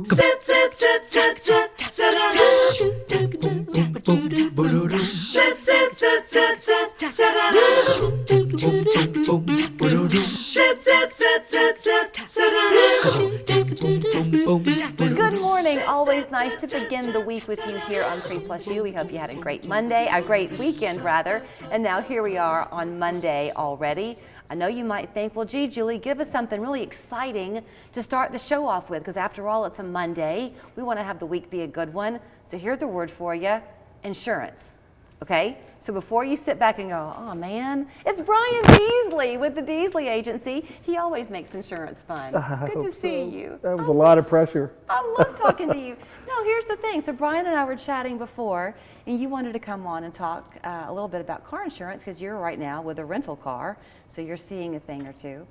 Good morning. Always nice to begin the week with you here on 3+U. We hope you had a great weekend rather. And now here we are on Monday already. I know you might think, well, gee, Julie, give us something really exciting to start the show off with, because after all, it's a Monday. We want to have the week be a good one. So here's a word for you: insurance. Okay? So before you sit back and go, oh man, it's Bryan Beasley with the Beasley Agency. He always makes insurance fun. Good to see you. That was a lot of pressure. I love talking to you. No, here's the thing. So Bryan and I were chatting before, and you wanted to come on and talk a little bit about car insurance, because you're right now with a rental car, so you're seeing a thing or two.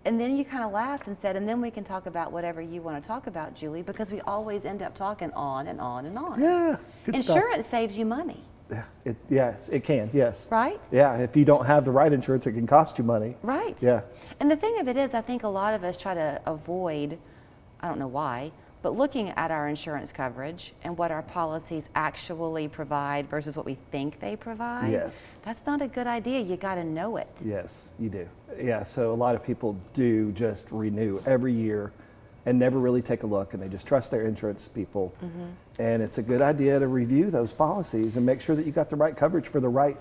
And then you kind of laughed and said, and then we can talk about whatever you want to talk about, Julie, because we always end up talking on and on and on. Yeah, good Insurance stuff. saves you money. Yeah, yes, it can, yes. Right? Yeah, if you don't have the right insurance, it can cost you money. Right. Yeah. And the thing of it is, I think a lot of us try to avoid, I don't know why, but looking at our insurance coverage and what our policies actually provide versus what we think they provide. Yes. That's not a good idea. You got to know it. Yes, you do. Yeah, so a lot of people do just renew every year and never really take a look, and they just trust their insurance people. Mm-hmm. And it's a good idea to review those policies and make sure that you got the right coverage for the right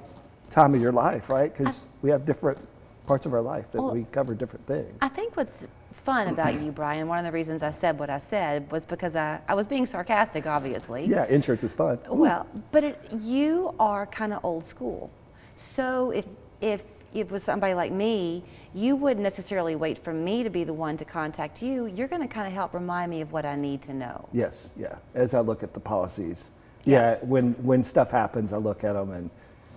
time of your life, right? Because we have different parts of our life that we cover different things. I think what's fun about you, Bryan, one of the reasons I said what I said was because I was being sarcastic, obviously. Yeah, insurance is fun. Well, but you are kind of old school. So if it was somebody like me, you wouldn't necessarily wait for me to be the one to contact you. You're going to kind of help remind me of what I need to know. Yes, yeah. As I look at the policies, yeah, when stuff happens, I look at them and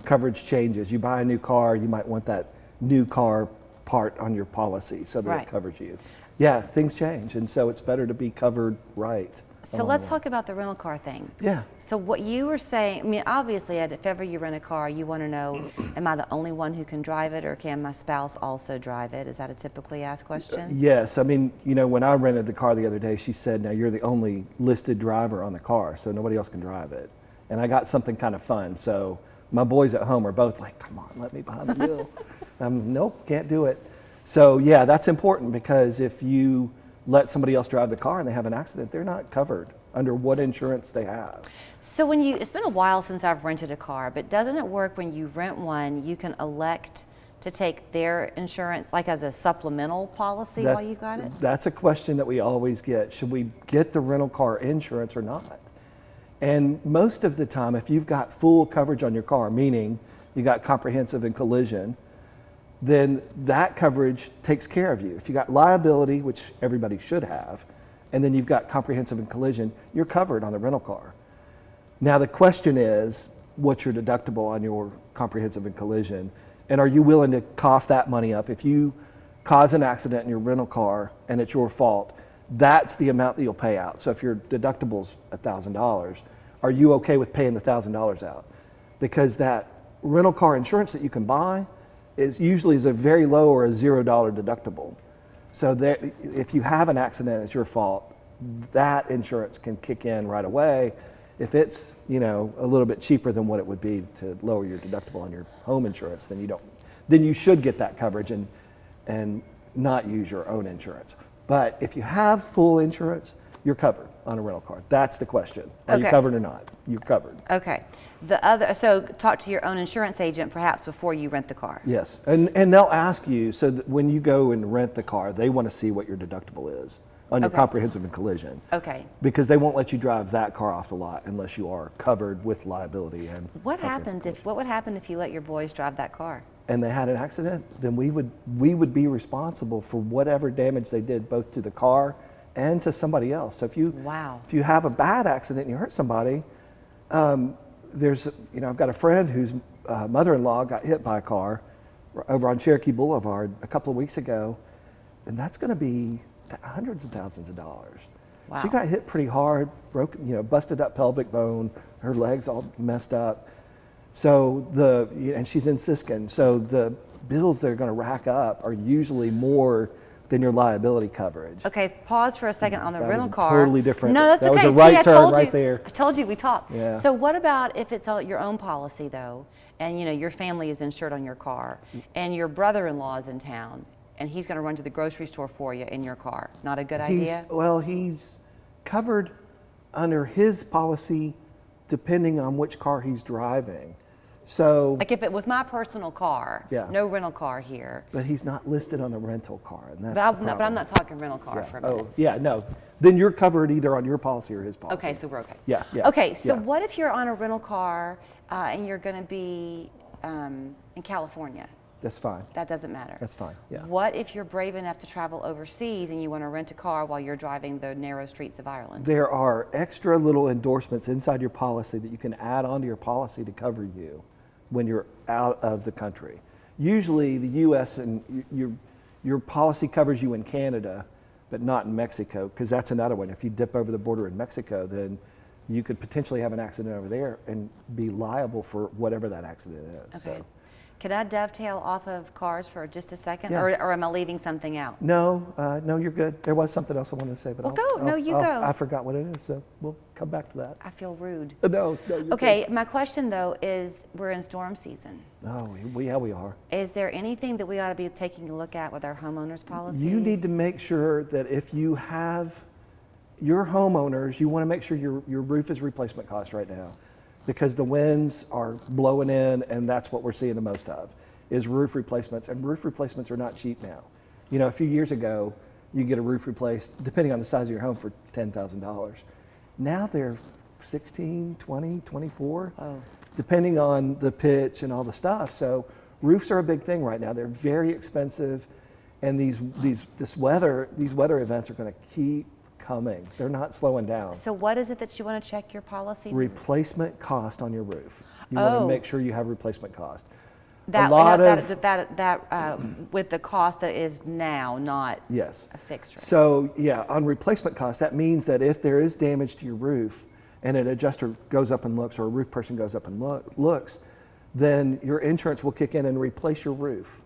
coverage changes. You buy a new car, you might want that new car part on your policy so that it covers you. Yeah, things change, and so it's better to be covered right. So let's talk about the rental car thing. Yeah. So what you were saying, I mean, obviously, if ever you rent a car, you want to know, am I the only one who can drive it, or can my spouse also drive it? Is that a typically asked question? Yes. I mean, you know, when I rented the car the other day, she said, now you're the only listed driver on the car, so nobody else can drive it. And I got something kind of fun. So my boys at home are both like, come on, let me behind the wheel. Nope, can't do it. So yeah, that's important, because if you let somebody else drive the car and they have an accident, they're not covered under what insurance they have. So it's been a while since I've rented a car, but doesn't it work when you rent one, you can elect to take their insurance like as a supplemental policy while you got it? That's a question that we always get. Should we get the rental car insurance or not? And most of the time, if you've got full coverage on your car, meaning you got comprehensive and collision, then that coverage takes care of you. If you got liability, which everybody should have, and then you've got comprehensive and collision, you're covered on the rental car. Now the question is, what's your deductible on your comprehensive and collision? And are you willing to cough that money up? If you cause an accident in your rental car and it's your fault, that's the amount that you'll pay out. So if your deductible's $1,000, are you okay with paying the $1,000 out? Because that rental car insurance that you can buy is usually a very low or a $0 deductible. So if you have an accident, it's your fault, that insurance can kick in right away. If it's, you know, a little bit cheaper than what it would be to lower your deductible on your home insurance, then you should get that coverage and not use your own insurance. But if you have full insurance, you're covered on a rental car. That's the question. Are you covered or not? You're covered. Okay. So talk to your own insurance agent perhaps before you rent the car. Yes, and they'll ask you, so that when you go and rent the car, they want to see what your deductible is on your comprehensive and collision. Okay. Because they won't let you drive that car off the lot unless you are covered with liability and what would happen if you let your boys drive that car? And they had an accident, then we would be responsible for whatever damage they did, both to the car and to somebody else. So if you have a bad accident and you hurt somebody, I've got a friend whose mother-in-law got hit by a car over on Cherokee Boulevard a couple of weeks ago, and that's going to be hundreds of thousands of dollars. Wow. She got hit pretty hard, busted up pelvic bone, her legs all messed up. So and she's in Siskin, so the bills they're going to rack up are usually more than your liability coverage. Okay, pause for a second on the That rental was car. totally different. No, that's That okay. was a right See, turn I told right you, there. I told you we talked. Yeah. So what about if it's your own policy though, and your family is insured on your car, and your brother-in-law is in town, and he's going to run to the grocery store for you in your car? Not a good idea? He's covered under his policy depending on which car he's driving. So, Like if it was my personal car, Yeah. no rental car here. but he's not listed on the rental car, and that's But, the but I'm problem. not talking rental car for a minute. Oh, yeah, no. Then you're covered either on your policy or his policy. Okay, so we're okay. Yeah, yeah. Okay, so yeah. what if you're on a rental car and you're going to be in California? That's fine. That doesn't matter. That's fine, yeah. What if you're brave enough to travel overseas and you want to rent a car while you're driving the narrow streets of Ireland? There are extra little endorsements inside your policy that you can add onto your policy to cover you when you're out of the country. Usually the U.S. and your policy covers you in Canada, but not in Mexico, because that's another one. If you dip over the border in Mexico, then you could potentially have an accident over there and be liable for whatever that accident is. Okay. So, Can I dovetail off of cars for just a second? Yeah. Or am I leaving something out? no, you're good. There was something else I wanted to say, but Well, go. No, you go. I forgot what it is, so we'll come back to that. I feel rude. No, you're Okay, my question though is we're in storm season. good. Oh, we are. Is there anything that we ought to be taking a look at with our homeowners policies? You need to make sure that if you have your homeowners, you want to make sure your roof is replacement cost right now, because the winds are blowing in, and that's what we're seeing the most of, is roof replacements. And roof replacements are not cheap now. A few years ago, you get a roof replaced, depending on the size of your home, for $10,000. Now they're 16, 20, 24, depending on the pitch and all the stuff. So roofs are a big thing right now. They're very expensive, and these weather events are going to keep coming. They're not slowing down. So what is it that you want to check your policy? Replacement cost on your roof. You want Oh. to make sure you have replacement cost. That, a lot with the cost that is now, not Yes. a fixed rate. So yeah, on replacement cost, that means that if there is damage to your roof and an adjuster goes up and looks, or a roof person goes up and looks, then your insurance will kick in and replace your roof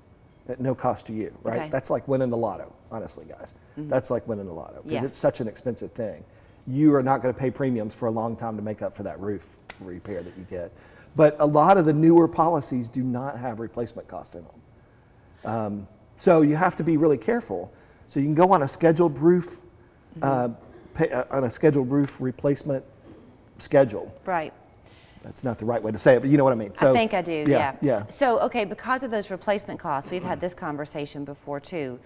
at no cost to you, right? Okay. That's like winning the lotto, honestly, guys. That's like winning the lotto, because Yeah. it's such an expensive thing. You are not going to pay premiums for a long time to make up for that roof repair that you get. But a lot of the newer policies do not have replacement costs in them. So you have to be really careful. So you can go on a scheduled roof, on a scheduled roof replacement schedule. Right. That's not the right way to say it, but you know what I mean. So, I think I do, yeah. Yeah. So, okay, because of those replacement costs, we've had this conversation before too,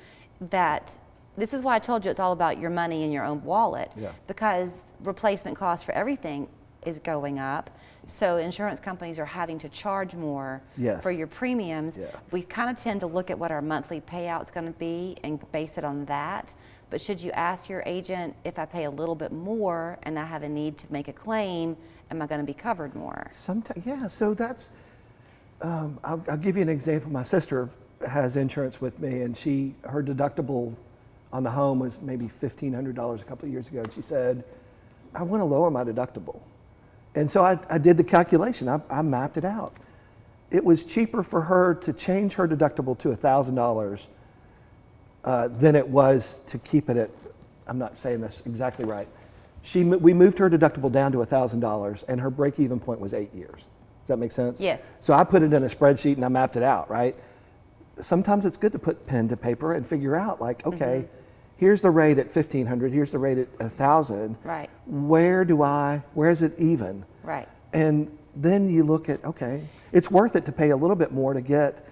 that this is why I told you it's all about your money in your own wallet. Yeah. Because replacement costs for everything is going up. So insurance companies are having to charge more Yes. for your premiums. Yeah. We kind of tend to look at what our monthly payout's going to be and base it on that. But should you ask your agent, if I pay a little bit more and I have a need to make a claim, am I going to be covered more? Sometimes, yeah. So that's. I'll give you an example. My sister has insurance with me, and her deductible on the home was maybe $1,500 a couple of years ago, and she said, "I want to lower my deductible," and so I did the calculation. I mapped it out. It was cheaper for her to change her deductible to $1,000 than it was to keep it at. I'm not saying this exactly right. We moved her deductible down to $1,000, and her break-even point was 8 years. Does that make sense? Yes. So I put it in a spreadsheet and I mapped it out, right? Sometimes it's good to put pen to paper and figure out, like, okay, here's the rate at $1,500, here's the rate at $1,000. Right. Where is it even? Right. And then you look at, okay, it's worth it to pay a little bit more to get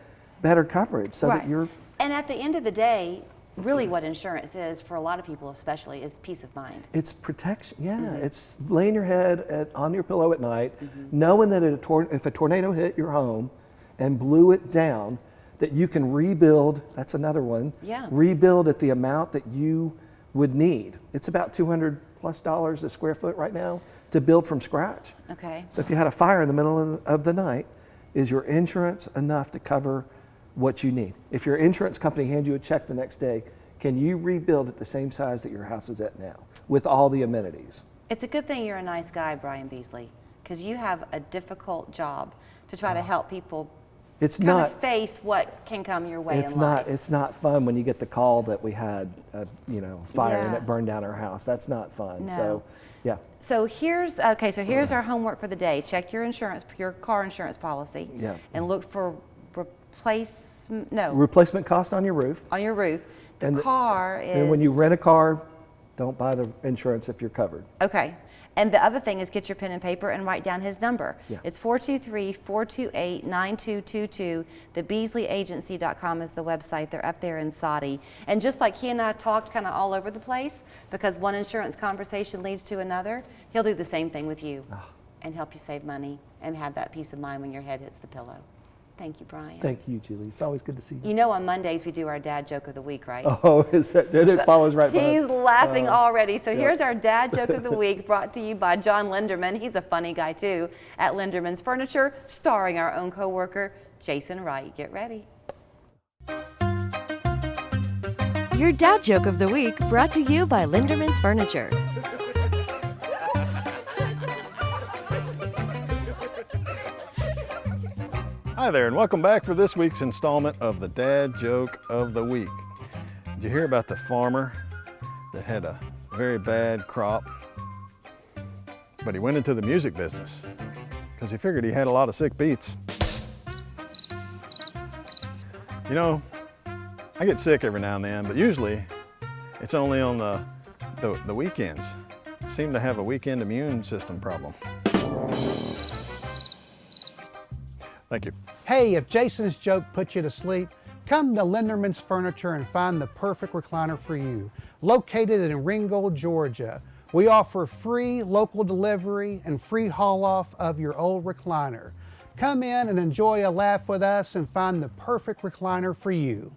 better coverage so that you're. And at the end of the day, really what insurance is, for a lot of people especially, is peace of mind. It's protection, yeah. It's laying your head on your pillow at night, knowing that if a tornado hit your home and blew it down, that you can rebuild. That's another one. Yeah. Rebuild at the amount that you would need. It's about $200+ a square foot right now to build from scratch. Okay. So if you had a fire in the middle of the night, is your insurance enough to cover what you need? If your insurance company hands you a check the next day, can you rebuild at the same size that your house is at now with all the amenities? It's a good thing you're a nice guy, Bryan Beasley, because you have a difficult job to try to help people It's kind not. of face what can come your way It's in not. life. It's not fun when you get the call that we had a fire and Yeah. it burned down our house. That's not fun. No. So, yeah. So here's our homework for the day. Check your car insurance policy, Yeah. and look for Replacement cost on your roof. on your roof. The And car is And when you rent a car, don't buy the insurance if you're covered. okay. And the other thing is get your pen and paper and write down his number. Yeah. It's 423-428-9222. The BeasleyAgency.com is the website. They're up there in Saudi. And just like he and I talked kind of all over the place, because one insurance conversation leads to another, he'll do the same thing with you and help you save money and have that peace of mind when your head hits the pillow. Thank you, Bryan. Thank you, Julie. It's always good to see you. You know on Mondays we do our dad joke of the week, right? Oh, then it follows right behind. He's laughing already. So here's our dad joke of the week, brought to you by John Linderman. He's a funny guy too, at Linderman's Furniture, starring our own coworker, Jason Wright. Get ready. Your dad joke of the week, brought to you by Linderman's Furniture. Hi there, and welcome back for this week's installment of the Dad Joke of the Week. Did you hear about the farmer that had a very bad crop, but he went into the music business because he figured he had a lot of sick beats? You know, I get sick every now and then, but usually it's only on the weekends. I seem to have a weekend immune system problem. Thank you. Hey, if Jason's joke put you to sleep, come to Linderman's Furniture and find the perfect recliner for you. Located in Ringgold, Georgia, we offer free local delivery and free haul off of your old recliner. Come in and enjoy a laugh with us and find the perfect recliner for you.